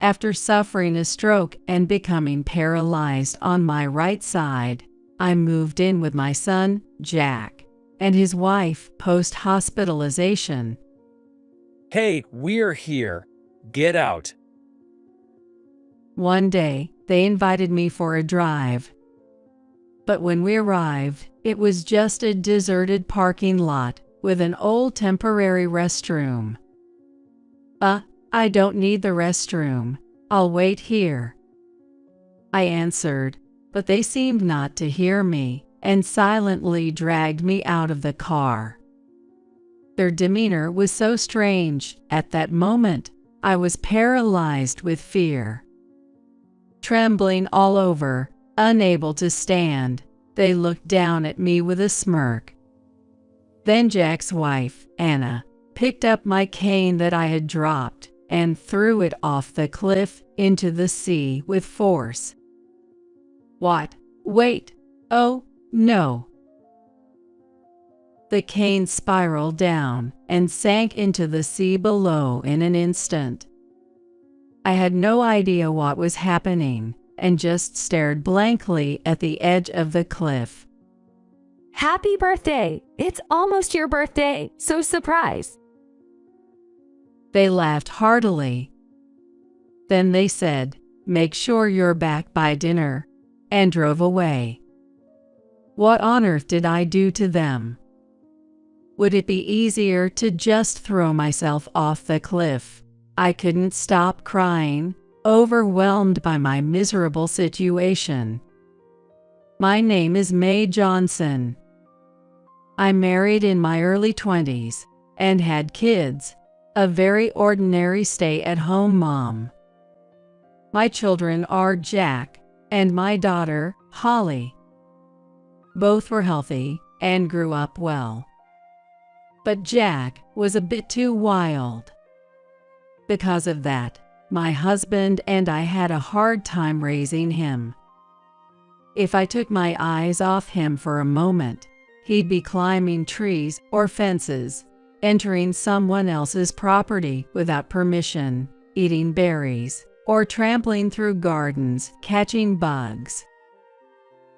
After suffering a stroke and becoming paralyzed on my right side, I moved in with my son, Jack, and his wife post-hospitalization. Hey, we're here. Get out. One day, they invited me for a drive. But when we arrived, it was just a deserted parking lot with an old temporary restroom. I don't need the restroom. I'll wait here," I answered, but they seemed not to hear me and silently dragged me out of the car. Their demeanor was so strange. At that moment, I was paralyzed with fear. Trembling all over, unable to stand, they looked down at me with a smirk. Then Jack's wife, Anna, picked up my cane that I had dropped and threw it off the cliff into the sea with force. "What? Wait! Oh, no!" The cane spiraled down and sank into the sea below in an instant. I had no idea what was happening and just stared blankly at the edge of the cliff. Happy birthday! It's almost your birthday, so surprise! They laughed heartily. Then they said, "Make sure you're back by dinner," and drove away. What on earth did I do to them? Would it be easier to just throw myself off the cliff? I couldn't stop crying, overwhelmed by my miserable situation. My name is Mae Johnson. I married in my early 20s and had kids, a very ordinary stay-at-home mom. My children are Jack and my daughter, Holly. Both were healthy and grew up well. But Jack was a bit too wild. Because of that, my husband and I had a hard time raising him. If I took my eyes off him for a moment, he'd be climbing trees or fences, entering someone else's property without permission, eating berries, or trampling through gardens, catching bugs.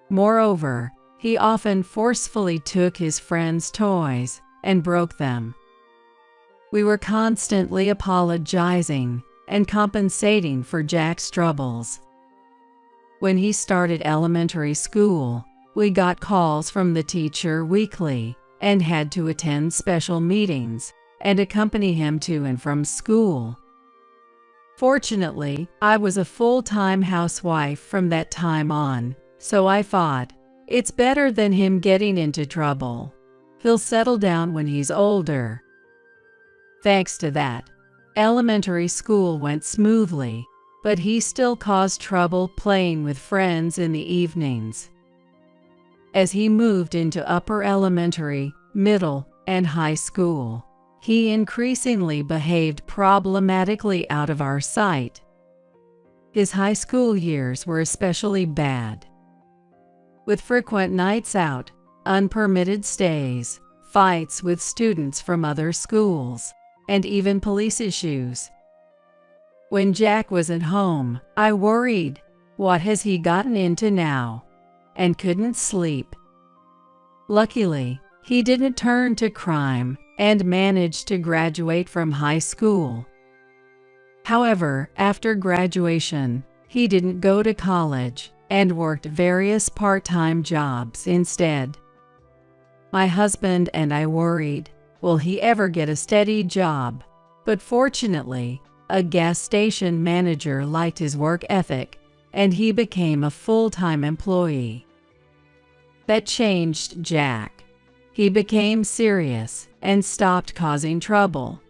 Moreover, he often forcefully took his friends' toys and broke them. We were constantly apologizing and compensating for Jack's troubles. When he started elementary school, we got calls from the teacher weekly and had to attend special meetings and accompany him to and from school. Fortunately, I was a full-time housewife from that time on, so I thought, it's better than him getting into trouble. He'll settle down when he's older. Thanks to that, elementary school went smoothly, but he still caused trouble playing with friends in the evenings. As he moved into upper elementary, middle, and high school, he increasingly behaved problematically out of our sight. His high school years were especially bad, with frequent nights out, unpermitted stays, fights with students from other schools, and even police issues. When Jack wasn't home, I worried, what has he gotten into now? And couldn't sleep. Luckily, he didn't turn to crime and managed to graduate from high school. However, after graduation, he didn't go to college and worked various part-time jobs instead. My husband and I worried, will he ever get a steady job? But fortunately, a gas station manager liked his work ethic, and he became a full-time employee. That changed Jack. He became serious and stopped causing trouble.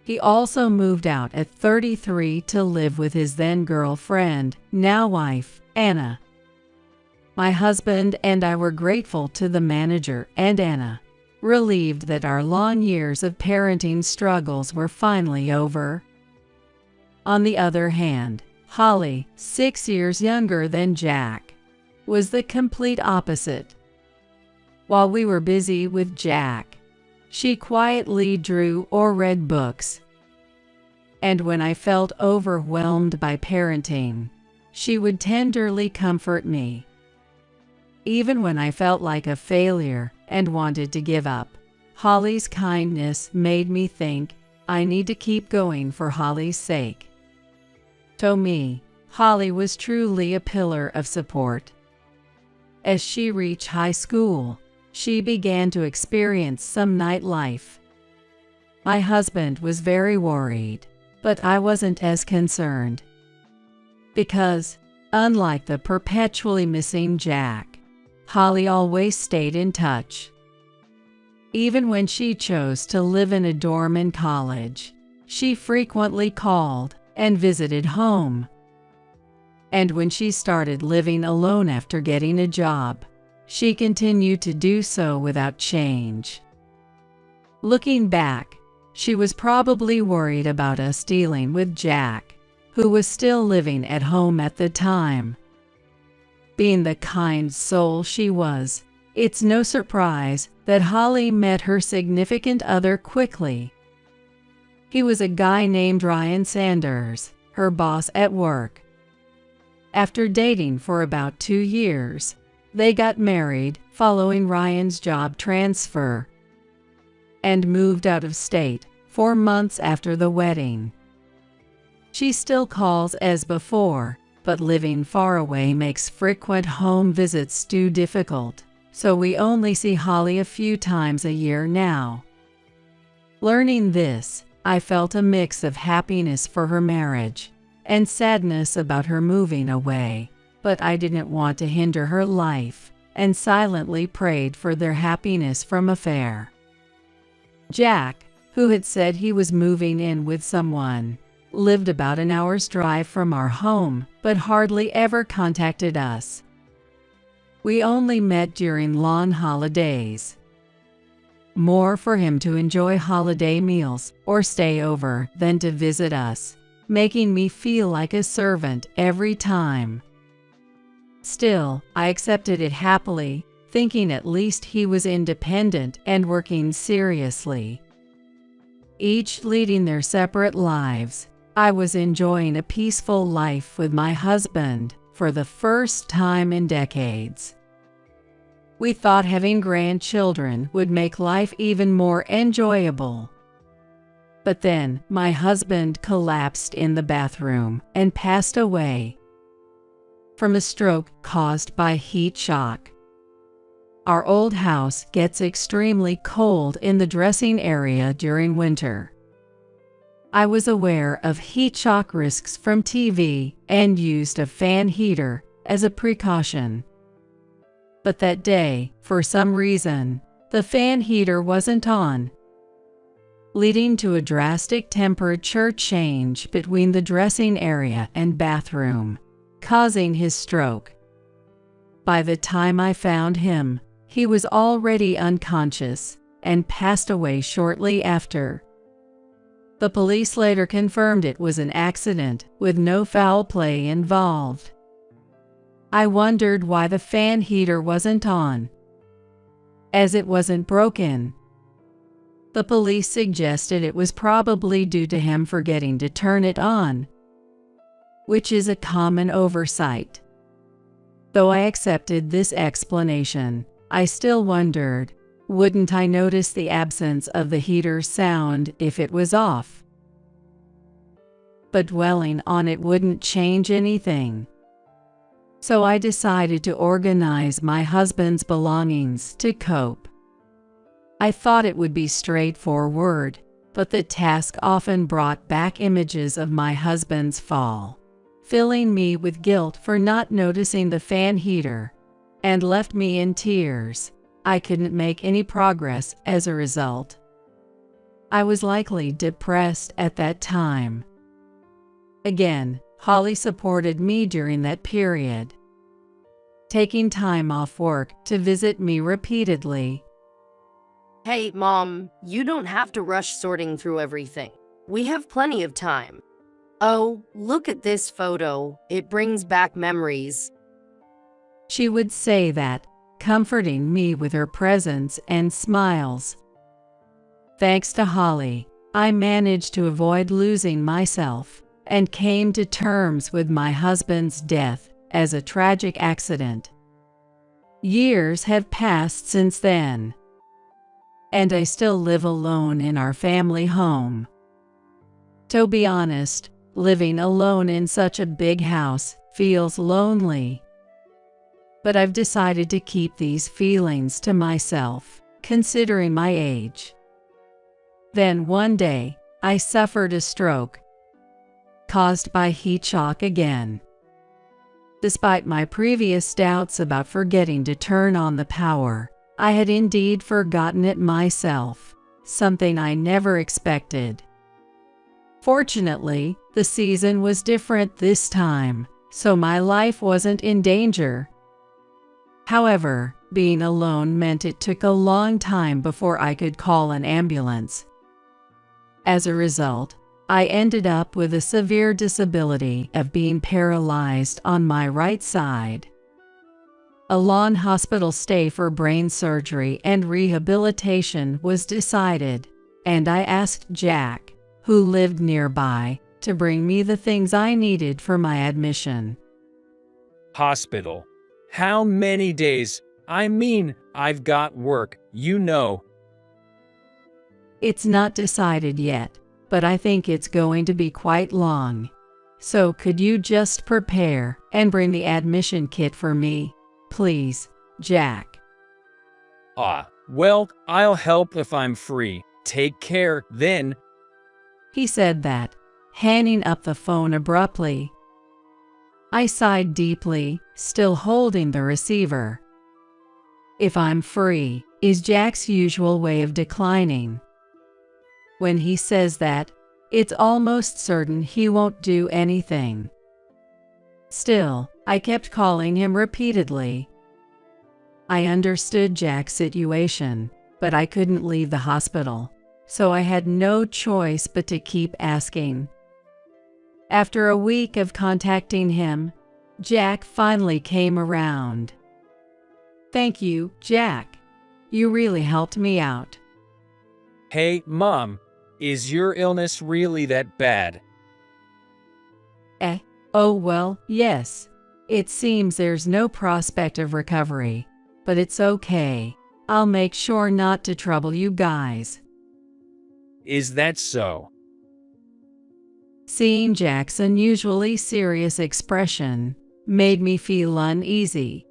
He also moved out at 33 to live with his then-girlfriend, now wife, Anna. My husband and I were grateful to the manager and Anna, relieved that our long years of parenting struggles were finally over. On the other hand, Holly, 6 years younger than Jack, was the complete opposite. While we were busy with Jack, she quietly drew or read books. And when I felt overwhelmed by parenting, she would tenderly comfort me. Even when I felt like a failure and wanted to give up, Holly's kindness made me think I need to keep going for Holly's sake. To me, Holly was truly a pillar of support. As she reached high school, she began to experience some nightlife. My husband was very worried, but I wasn't as concerned. Because, unlike the perpetually missing Jack, Holly always stayed in touch. Even when she chose to live in a dorm in college, she frequently called and visited home. And when she started living alone after getting a job, she continued to do so without change. Looking back, she was probably worried about us dealing with Jack, who was still living at home at the time. Being the kind soul she was, it's no surprise that Holly met her significant other quickly. He was a guy named Ryan Sanders, her boss at work. After dating for about 2 years, they got married following Ryan's job transfer and moved out of state 4 months after the wedding. She still calls as before, but living far away makes frequent home visits too difficult, so we only see Holly a few times a year now. Learning this, I felt a mix of happiness for her marriage and sadness about her moving away, but I didn't want to hinder her life and silently prayed for their happiness from afar. Jack, who had said he was moving in with someone, lived about an hour's drive from our home, but hardly ever contacted us. We only met during long holidays. More for him to enjoy holiday meals or stay over than to visit us, making me feel like a servant every time. Still, I accepted it happily, thinking at least he was independent and working seriously. Each leading their separate lives, I was enjoying a peaceful life with my husband for the first time in decades. We thought having grandchildren would make life even more enjoyable. But then, my husband collapsed in the bathroom and passed away from a stroke caused by heat shock. Our old house gets extremely cold in the dressing area during winter. I was aware of heat shock risks from TV and used a fan heater as a precaution. But that day, for some reason, the fan heater wasn't on, leading to a drastic temperature change between the dressing area and bathroom, causing his stroke. By the time I found him, he was already unconscious and passed away shortly after. The police later confirmed it was an accident with no foul play involved. I wondered why the fan heater wasn't on, as it wasn't broken. The police suggested it was probably due to him forgetting to turn it on, which is a common oversight. Though I accepted this explanation, I still wondered, wouldn't I notice the absence of the heater's sound if it was off? But dwelling on it wouldn't change anything. So I decided to organize my husband's belongings to cope. I thought it would be straightforward, but the task often brought back images of my husband's fall, filling me with guilt for not noticing the fan heater, and left me in tears. I couldn't make any progress as a result. I was likely depressed at that time. Again, Holly supported me during that period, taking time off work to visit me repeatedly. Hey, Mom, you don't have to rush sorting through everything. We have plenty of time. Oh, look at this photo. It brings back memories. She would say that, comforting me with her presence and smiles. Thanks to Holly, I managed to avoid losing myself and came to terms with my husband's death as a tragic accident. Years have passed since then, and I still live alone in our family home. To be honest, living alone in such a big house feels lonely. But I've decided to keep these feelings to myself, considering my age. Then one day, I suffered a stroke, caused by heat shock again. Despite my previous doubts about forgetting to turn on the power, I had indeed forgotten it myself, something I never expected. Fortunately, the season was different this time, so my life wasn't in danger. However, being alone meant it took a long time before I could call an ambulance. As a result, I ended up with a severe disability of being paralyzed on my right side. A long hospital stay for brain surgery and rehabilitation was decided, and I asked Jack, who lived nearby, to bring me the things I needed for my admission. Hospital. How many days? I mean, I've got work, you know. It's not decided yet, but I think it's going to be quite long. So could you just prepare and bring the admission kit for me, please, Jack? Well, I'll help if I'm free. Take care, then. He said that, hanging up the phone abruptly. I sighed deeply, still holding the receiver. If I'm free, is Jack's usual way of declining. When he says that, it's almost certain he won't do anything. Still, I kept calling him repeatedly. I understood Jack's situation, but I couldn't leave the hospital, so I had no choice but to keep asking. After a week of contacting him, Jack finally came around. Thank you, Jack. You really helped me out. Hey, Mom, is your illness really that bad? Oh well, yes. It seems there's no prospect of recovery, but it's okay. I'll make sure not to trouble you guys. Is that so? Seeing Jack's unusually serious expression made me feel uneasy,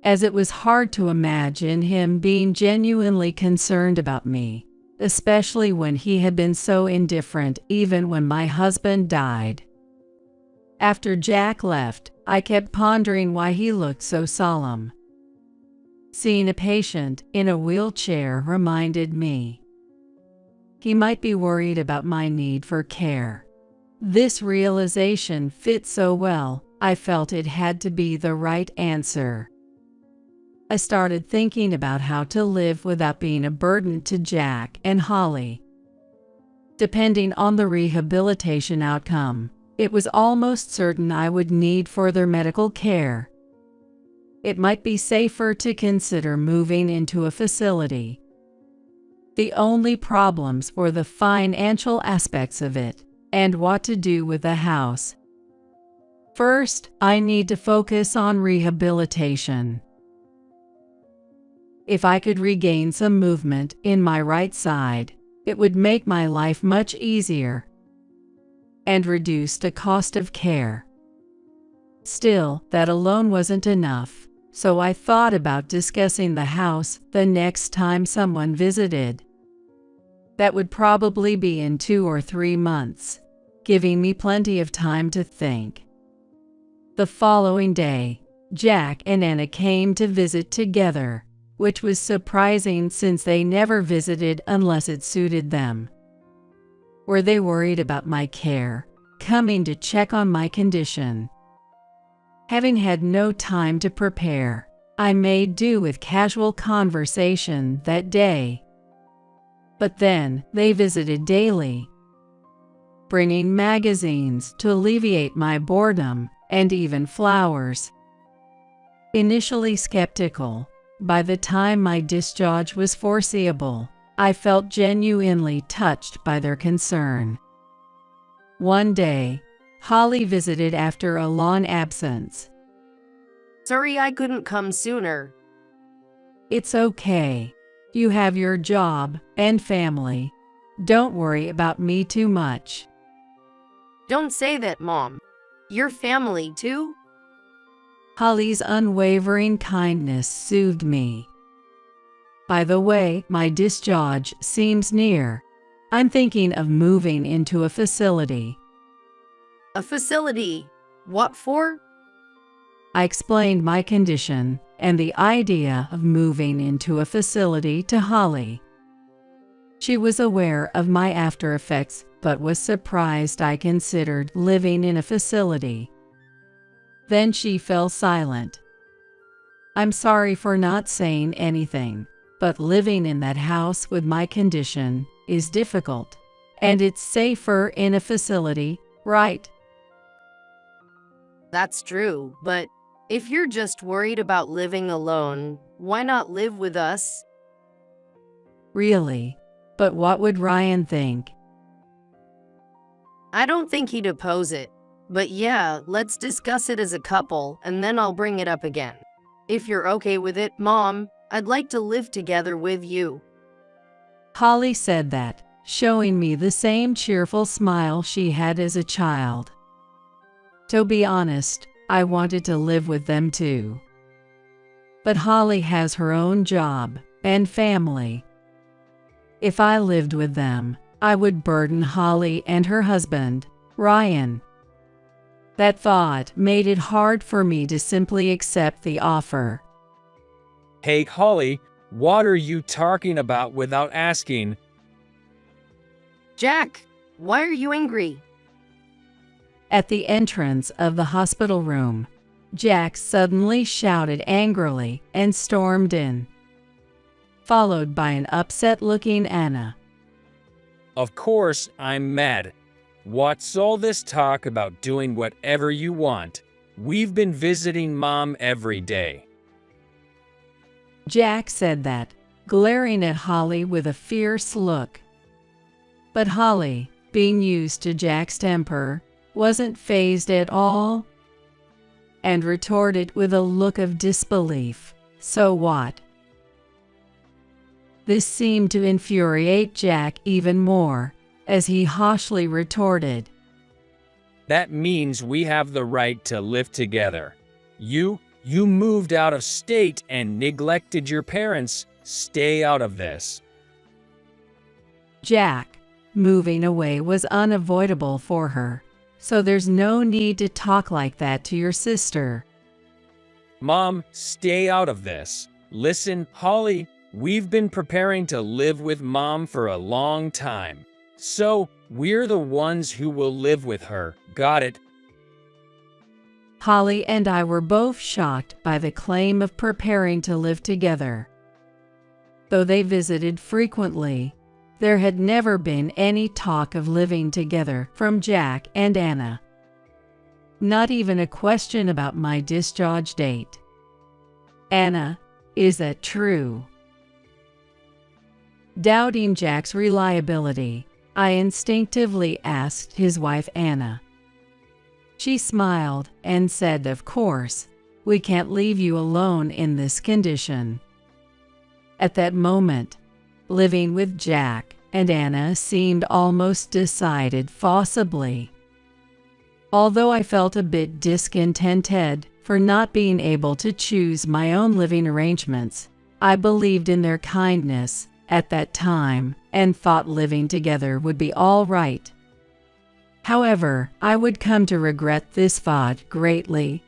as it was hard to imagine him being genuinely concerned about me, especially when he had been so indifferent even when my husband died. After Jack left, I kept pondering why he looked so solemn. Seeing a patient in a wheelchair reminded me he might be worried about my need for care. This realization fit so well, I felt it had to be the right answer. I started thinking about how to live without being a burden to Jack and Holly. Depending on the rehabilitation outcome, it was almost certain I would need further medical care. It might be safer to consider moving into a facility. The only problems were the financial aspects of it and what to do with the house. First, I need to focus on rehabilitation. If I could regain some movement in my right side, it would make my life much easier and reduce the cost of care. Still, that alone wasn't enough, so I thought about discussing the house the next time someone visited. That would probably be in 2 or 3 months, giving me plenty of time to think. The following day, Jack and Anna came to visit together, which was surprising since they never visited unless it suited them. Were they worried about my care, coming to check on my condition? Having had no time to prepare, I made do with casual conversation that day. But then, they visited daily, bringing magazines to alleviate my boredom, and even flowers. Initially skeptical, by the time my discharge was foreseeable, I felt genuinely touched by their concern. One day, Holly visited after a long absence. Sorry I couldn't come sooner. It's okay. You have your job and family. Don't worry about me too much. Don't say that, Mom. Your family too? Holly's unwavering kindness soothed me. By the way, my discharge seems near. I'm thinking of moving into a facility. A facility? What for? I explained my condition and the idea of moving into a facility to Holly. She was aware of my after effects, but was surprised I considered living in a facility. Then she fell silent. I'm sorry for not saying anything, but living in that house with my condition is difficult, and it's safer in a facility, right? That's true, but if you're just worried about living alone, why not live with us? Really? But what would Ryan think? I don't think he'd oppose it. But yeah, let's discuss it as a couple, and then I'll bring it up again. If you're okay with it, Mom, I'd like to live together with you. Holly said that, showing me the same cheerful smile she had as a child. To be honest, I wanted to live with them too. But Holly has her own job and family. If I lived with them, I would burden Holly and her husband, Ryan. That thought made it hard for me to simply accept the offer. Hey, Holly, what are you talking about without asking? Jack, why are you angry? At the entrance of the hospital room, Jack suddenly shouted angrily and stormed in, followed by an upset-looking Anna. Of course, I'm mad. What's all this talk about doing whatever you want? We've been visiting Mom every day. Jack said that, glaring at Holly with a fierce look. But Holly, being used to Jack's temper, wasn't fazed at all, and retorted with a look of disbelief, "So what?" This seemed to infuriate Jack even more, as he harshly retorted, That means we have the right to live together. You moved out of state and neglected your parents. Stay out of this. Jack, moving away was unavoidable for her, so there's no need to talk like that to your sister. Mom, stay out of this. Listen, Holly, we've been preparing to live with Mom for a long time. So, we're the ones who will live with her. Got it? Holly and I were both shocked by the claim of preparing to live together. Though they visited frequently, there had never been any talk of living together from Jack and Anna. Not even a question about my discharge date. Anna, is that true? Doubting Jack's reliability, I instinctively asked his wife Anna. She smiled and said, "Of course, we can't leave you alone in this condition." At that moment, living with Jack and Anna seemed almost decided forcibly. Although I felt a bit discontented for not being able to choose my own living arrangements, I believed in their kindness at that time and thought living together would be all right. However, I would come to regret this thought greatly.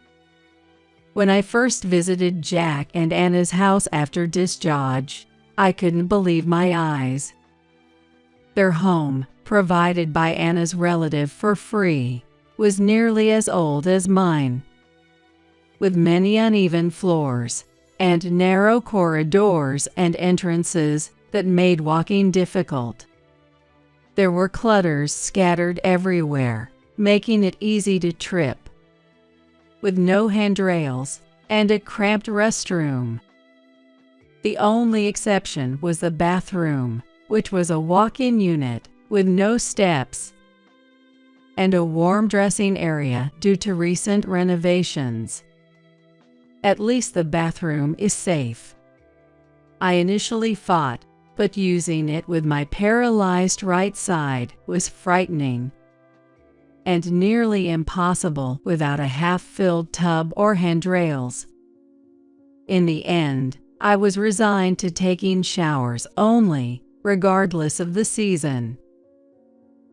When I first visited Jack and Anna's house after discharge, I couldn't believe my eyes. Their home, provided by Anna's relative for free, was nearly as old as mine, with many uneven floors and narrow corridors and entrances that made walking difficult. There were clutters scattered everywhere, making it easy to trip, with no handrails and a cramped restroom. The only exception was the bathroom, which was a walk-in unit with no steps and a warm dressing area due to recent renovations. At least the bathroom is safe. I initially fought, but using it with my paralyzed right side was frightening and nearly impossible without a half-filled tub or handrails. In the end, I was resigned to taking showers only, regardless of the season.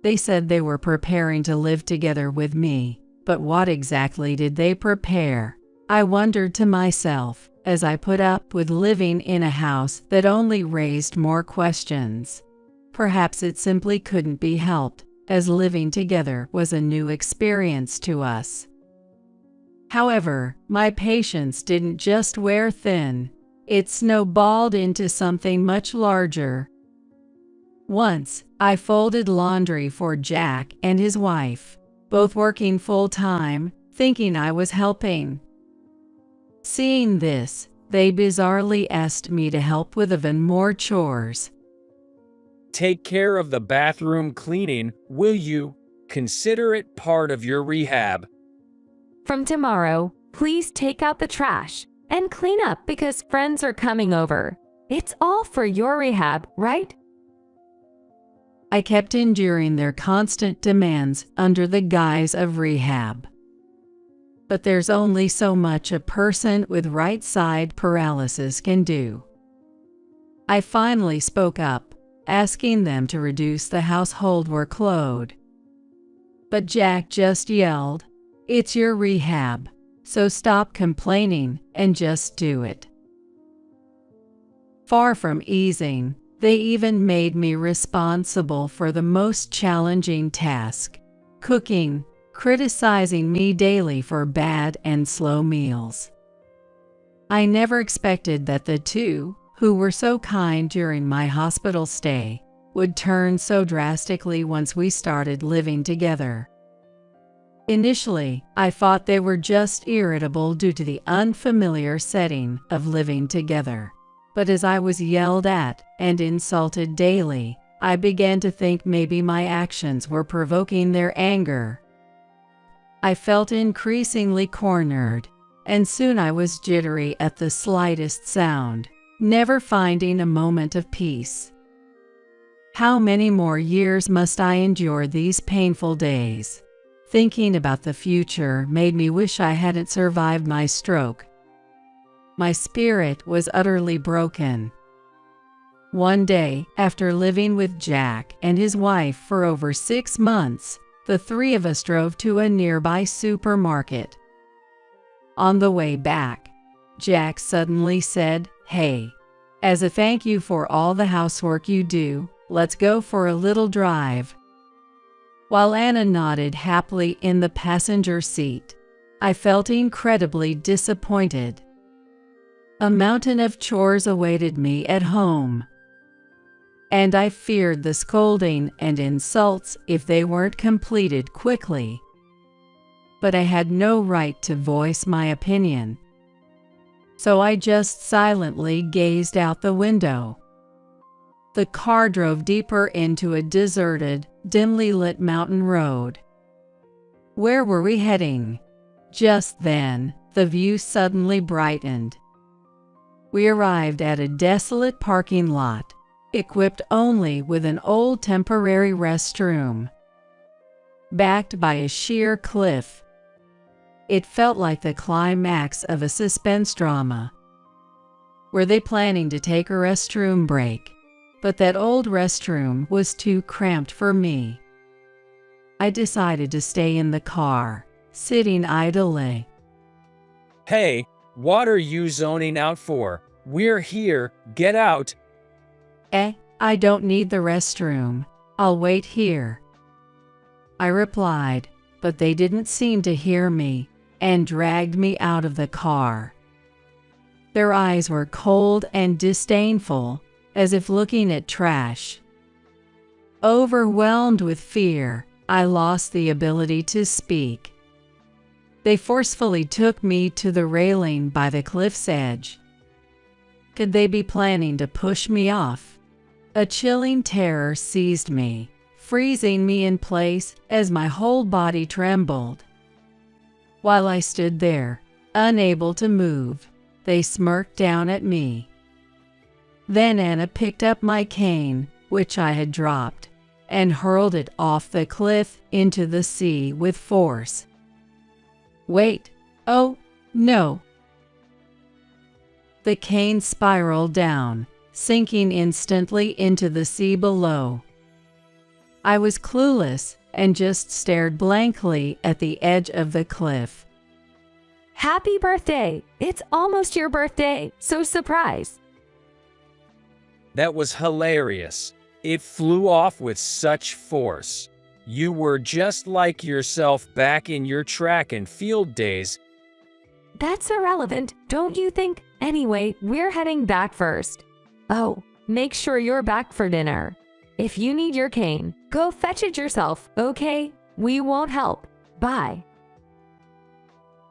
They said they were preparing to live together with me, but what exactly did they prepare? I wondered to myself as I put up with living in a house that only raised more questions. Perhaps it simply couldn't be helped, as living together was a new experience to us. However, my patience didn't just wear thin. It snowballed into something much larger. Once, I folded laundry for Jack and his wife, both working full-time, thinking I was helping. Seeing this, they bizarrely asked me to help with even more chores. Take care of the bathroom cleaning, will you? Consider it part of your rehab. From tomorrow, please take out the trash and clean up because friends are coming over. It's all for your rehab, right? I kept enduring their constant demands under the guise of rehab. But there's only so much a person with right side paralysis can do. I finally spoke up, asking them to reduce the household workload. But Jack just yelled, "It's your rehab, so stop complaining and just do it." Far from easing, they even made me responsible for the most challenging task, cooking, criticizing me daily for bad and slow meals. I never expected that the two, who were so kind during my hospital stay, would turn so drastically once we started living together. Initially, I thought they were just irritable due to the unfamiliar setting of living together. But as I was yelled at and insulted daily, I began to think maybe my actions were provoking their anger. I felt increasingly cornered, and soon I was jittery at the slightest sound, never finding a moment of peace. How many more years must I endure these painful days? Thinking about the future made me wish I hadn't survived my stroke. My spirit was utterly broken. One day, after living with Jack and his wife for over 6 months, the three of us drove to a nearby supermarket. On the way back, Jack suddenly said, "Hey, as a thank you for all the housework you do, let's go for a little drive." While Anna nodded happily in the passenger seat, I felt incredibly disappointed. A mountain of chores awaited me at home, and I feared the scolding and insults if they weren't completed quickly. But I had no right to voice my opinion, so I just silently gazed out the window. The car drove deeper into a deserted, dimly lit mountain road. Where were we heading? Just then, the view suddenly brightened. We arrived at a desolate parking lot, equipped only with an old temporary restroom, backed by a sheer cliff. It felt like the climax of a suspense drama. Were they planning to take a restroom break? But that old restroom was too cramped for me. I decided to stay in the car, sitting idly. Hey, what are you zoning out for? We're here, get out. I don't need the restroom. I'll wait here, I replied, but they didn't seem to hear me and dragged me out of the car. Their eyes were cold and disdainful, as if looking at trash. Overwhelmed with fear, I lost the ability to speak. They forcefully took me to the railing by the cliff's edge. Could they be planning to push me off? A chilling terror seized me, freezing me in place as my whole body trembled. While I stood there, unable to move, they smirked down at me. Then Anna picked up my cane, which I had dropped, and hurled it off the cliff into the sea with force. Wait! Oh, no! The cane spiraled down, sinking instantly into the sea below. I was clueless and just stared blankly at the edge of the cliff. Happy birthday! It's almost your birthday, so surprise! That was hilarious. It flew off with such force. You were just like yourself back in your track and field days. That's irrelevant, don't you think? Anyway, we're heading back first. Oh, make sure you're back for dinner. If you need your cane, go fetch it yourself, okay? We won't help. Bye.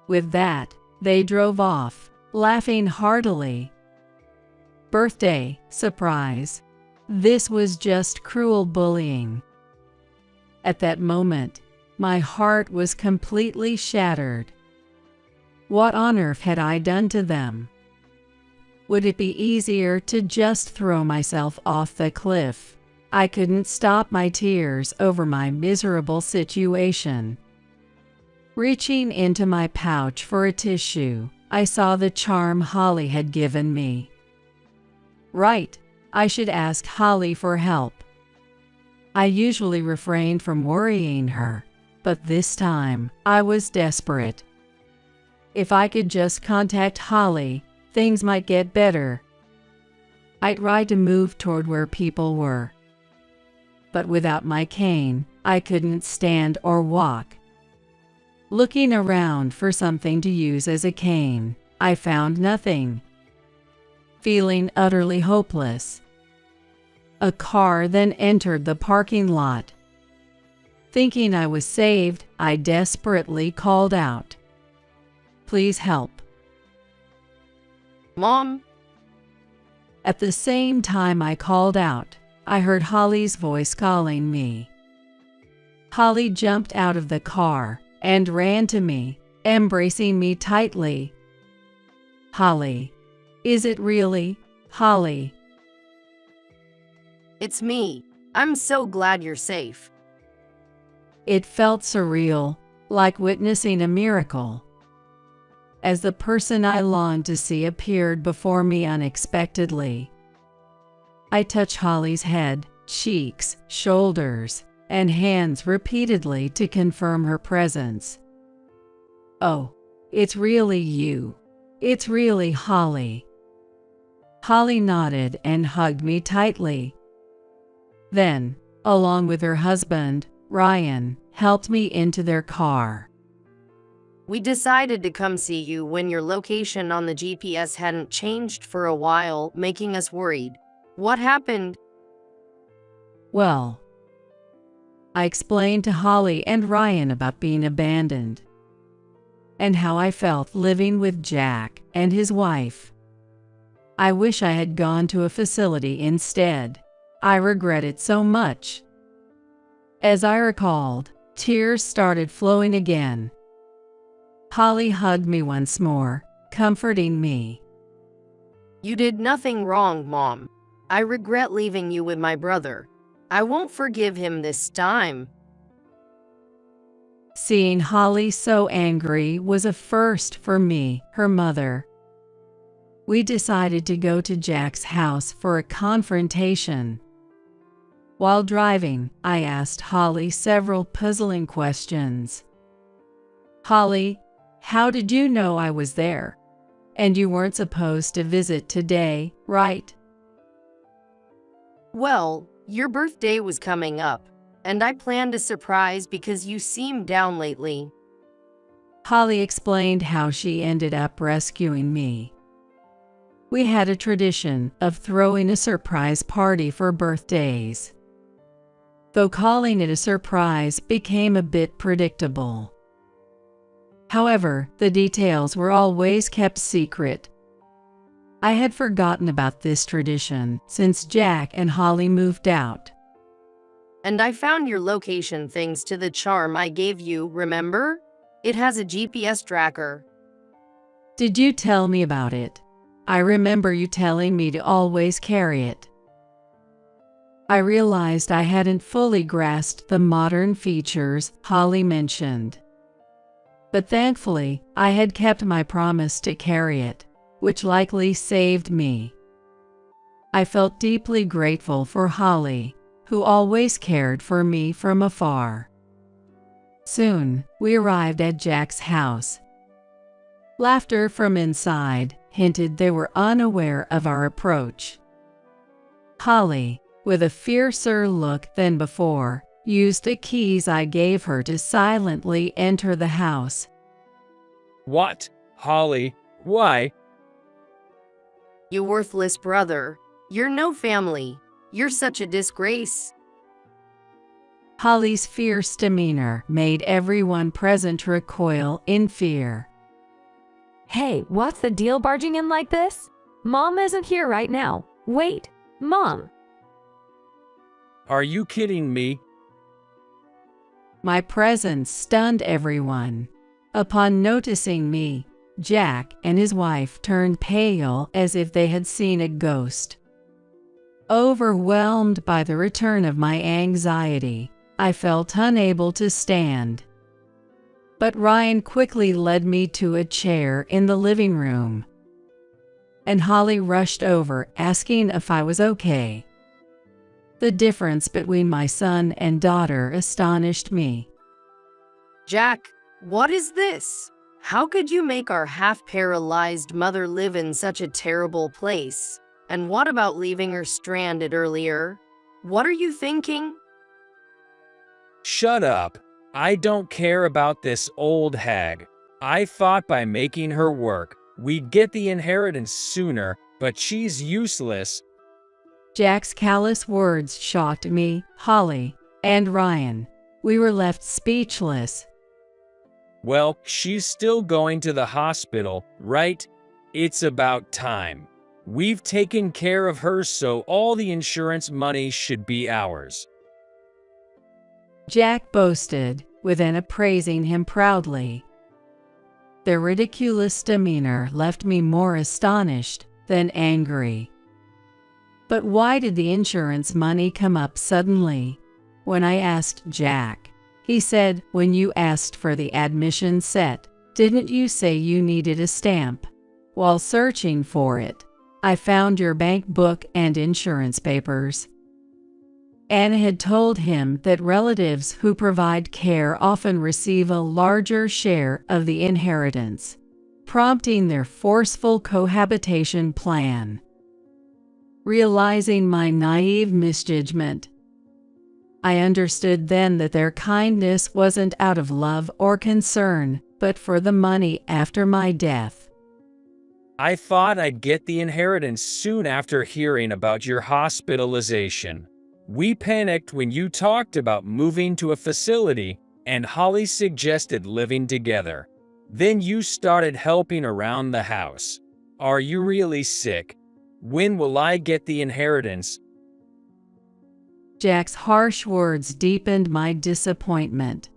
With that, they drove off, laughing heartily. Birthday, surprise. This was just cruel bullying. At that moment, my heart was completely shattered. What on earth had I done to them? Would it be easier to just throw myself off the cliff? I couldn't stop my tears over my miserable situation. Reaching into my pouch for a tissue, I saw the charm Holly had given me. Right, I should ask Holly for help. I usually refrained from worrying her, but this time I was desperate. If I could just contact Holly, things might get better. I tried to move toward where people were. But without my cane, I couldn't stand or walk. Looking around for something to use as a cane, I found nothing. Feeling utterly hopeless, a car then entered the parking lot. Thinking I was saved, I desperately called out, "Please help." Mom? At the same time I called out, I heard Holly's voice calling me. Holly jumped out of the car and ran to me, embracing me tightly. "Holly, is it really, Holly?" It's me. I'm so glad you're safe. It felt surreal, like witnessing a miracle. As the person I longed to see appeared before me unexpectedly. I touched Holly's head, cheeks, shoulders, and hands repeatedly to confirm her presence. "Oh, it's really you. It's really Holly." Holly nodded and hugged me tightly. Then, along with her husband, Ryan, helped me into their car. We decided to come see you when your location on the GPS hadn't changed for a while, making us worried. What happened? Well, I explained to Holly and Ryan about being abandoned, and how I felt living with Jack and his wife. I wish I had gone to a facility instead. I regret it so much. As I recalled, tears started flowing again. Holly hugged me once more, comforting me. You did nothing wrong, Mom. I regret leaving you with my brother. I won't forgive him this time. Seeing Holly so angry was a first for me, her mother. We decided to go to Jack's house for a confrontation. While driving, I asked Holly several puzzling questions. "Holly, how did you know I was there? And you weren't supposed to visit today, right?" Well, your birthday was coming up, and I planned a surprise because you seemed down lately. Holly explained how she ended up rescuing me. We had a tradition of throwing a surprise party for birthdays, though calling it a surprise became a bit predictable. However, the details were always kept secret. I had forgotten about this tradition since Jack and Holly moved out. And I found your location thanks to the charm I gave you, remember? It has a GPS tracker. Did you tell me about it? I remember you telling me to always carry it. I realized I hadn't fully grasped the modern features Holly mentioned. But thankfully, I had kept my promise to carry it, which likely saved me. I felt deeply grateful for Holly, who always cared for me from afar. Soon, we arrived at Jack's house. Laughter from inside hinted they were unaware of our approach. Holly, with a fiercer look than before, used the keys I gave her to silently enter the house. What? Holly, why? You worthless brother. You're no family. You're such a disgrace. Holly's fierce demeanor made everyone present recoil in fear. Hey, what's the deal barging in like this? Mom isn't here right now. Wait, Mom. Are you kidding me? My presence stunned everyone. Upon noticing me, Jack and his wife turned pale as if they had seen a ghost. Overwhelmed by the return of my anxiety, I felt unable to stand. But Ryan quickly led me to a chair in the living room. And Holly rushed over, asking if I was okay. The difference between my son and daughter astonished me. Jack, what is this? How could you make our half-paralyzed mother live in such a terrible place? And what about leaving her stranded earlier? What are you thinking? Shut up. I don't care about this old hag. I thought by making her work, we'd get the inheritance sooner, but she's useless. Jack's callous words shocked me, Holly, and Ryan. We were left speechless. Well, she's still going to the hospital, right? It's about time. We've taken care of her, so all the insurance money should be ours. Jack boasted, with Anna praising him proudly. Their ridiculous demeanor left me more astonished than angry. But why did the insurance money come up suddenly? When I asked Jack, he said, "When you asked for the admission set, didn't you say you needed a stamp? While searching for it, I found your bank book and insurance papers." Anna had told him that relatives who provide care often receive a larger share of the inheritance, prompting their forceful cohabitation plan. Realizing my naive misjudgment, I understood then that their kindness wasn't out of love or concern, but for the money after my death. I thought I'd get the inheritance soon after hearing about your hospitalization. We panicked when you talked about moving to a facility, and Holly suggested living together. Then you started helping around the house. Are you really sick? When will I get the inheritance? Jack's harsh words deepened my disappointment.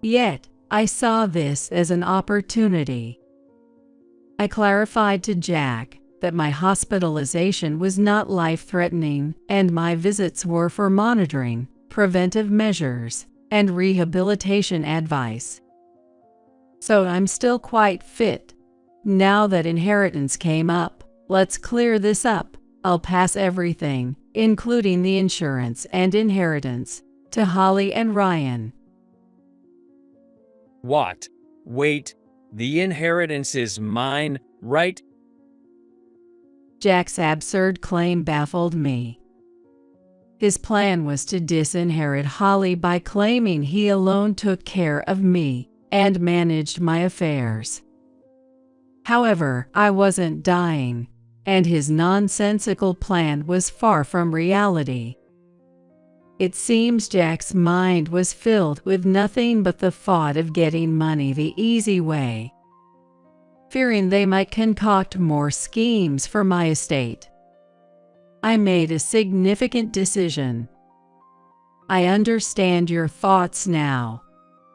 Yet, I saw this as an opportunity. I clarified to Jack that my hospitalization was not life-threatening and my visits were for monitoring, preventive measures, and rehabilitation advice. So I'm still quite fit. Now that inheritance came up, let's clear this up. I'll pass everything, including the insurance and inheritance, to Holly and Ryan. What? Wait, the inheritance is mine, right? Jack's absurd claim baffled me. His plan was to disinherit Holly by claiming he alone took care of me and managed my affairs. However, I wasn't dying, and his nonsensical plan was far from reality. It seems Jack's mind was filled with nothing but the thought of getting money the easy way. fearing they might concoct more schemes for my estate. I made a significant decision. I understand your thoughts now.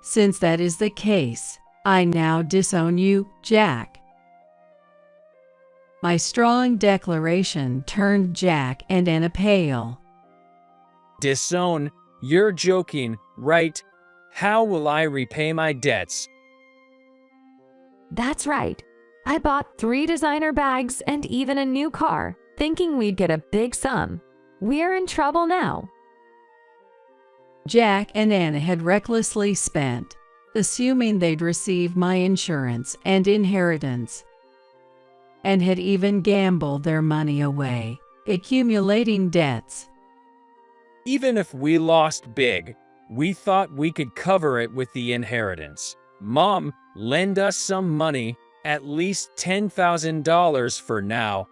Since that is the case, I now disown you, Jack. My strong declaration turned Jack and Anna pale. Disown? You're joking, right? How will I repay my debts? That's right. I bought 3 designer bags and even a new car, thinking we'd get a big sum. We're in trouble now. Jack and Anna had recklessly spent, assuming they'd receive my insurance and inheritance, and had even gambled their money away, accumulating debts. Even if we lost big, we thought we could cover it with the inheritance. Mom, lend us some money, at least $10,000 for now.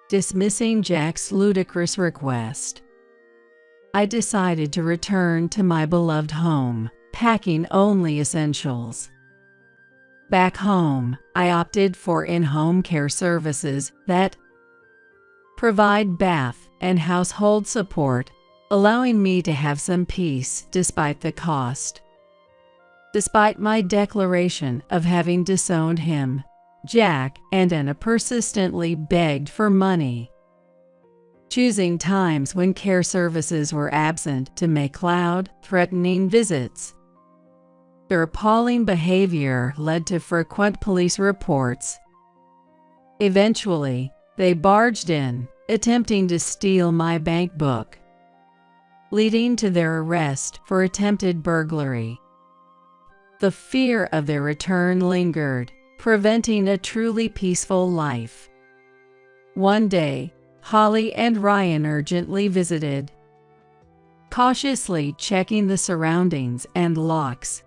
Dismissing Jack's ludicrous request, I decided to return to my beloved home, packing only essentials. Back home, I opted for in-home care services that provide bath and household support, allowing me to have some peace despite the cost. Despite my declaration of having disowned him, Jack and Anna persistently begged for money, choosing times when care services were absent to make loud, threatening visits. Their appalling behavior led to frequent police reports. Eventually, they barged in, attempting to steal my bank book, leading to their arrest for attempted burglary. The fear of their return lingered, preventing a truly peaceful life. One day, Holly and Ryan urgently visited, cautiously checking the surroundings and locks.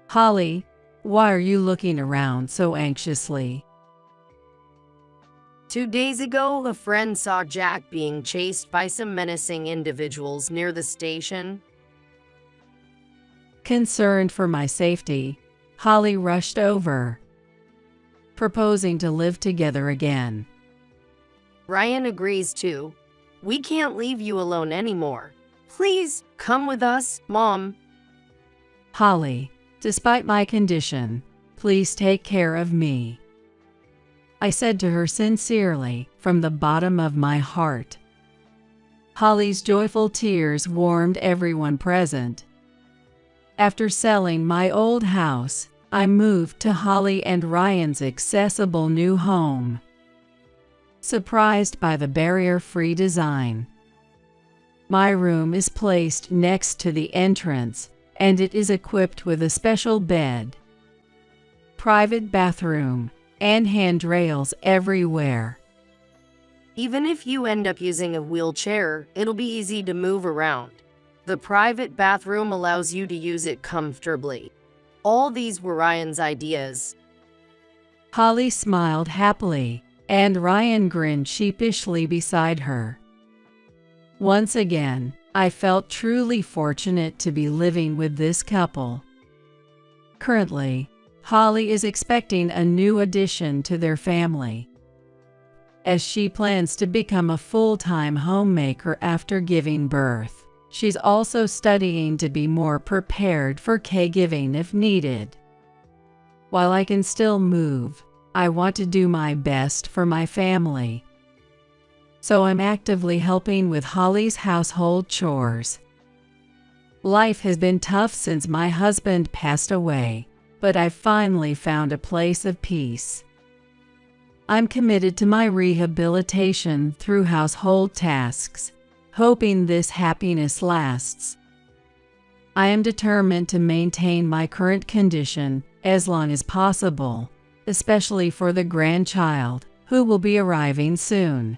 Holly, why are you looking around so anxiously? 2 days ago, a friend saw Jack being chased by some menacing individuals near the station. Concerned for my safety, Holly rushed over, proposing to live together again. Ryan agrees too. We can't leave you alone anymore. Please, come with us, Mom. Holly, despite my condition, please take care of me, I said to her sincerely from the bottom of my heart. Holly's joyful tears warmed everyone present. After selling my old house, I moved to Holly and Ryan's accessible new home, surprised by the barrier-free design. My room is placed next to the entrance, and it is equipped with a special bed, private bathroom, and handrails everywhere. Even if you end up using a wheelchair, it'll be easy to move around. The private bathroom allows you to use it comfortably. All these were Ryan's ideas. Holly smiled happily, and Ryan grinned sheepishly beside her. Once again, I felt truly fortunate to be living with this couple. Currently, Holly is expecting a new addition to their family, as she plans to become a full-time homemaker after giving birth. She's also studying to be more prepared for caregiving if needed. While I can still move, I want to do my best for my family. So I'm actively helping with Holly's household chores. Life has been tough since my husband passed away, but I've finally found a place of peace. I'm committed to my rehabilitation through household tasks, hoping this happiness lasts. I am determined to maintain my current condition as long as possible, especially for the grandchild, who will be arriving soon.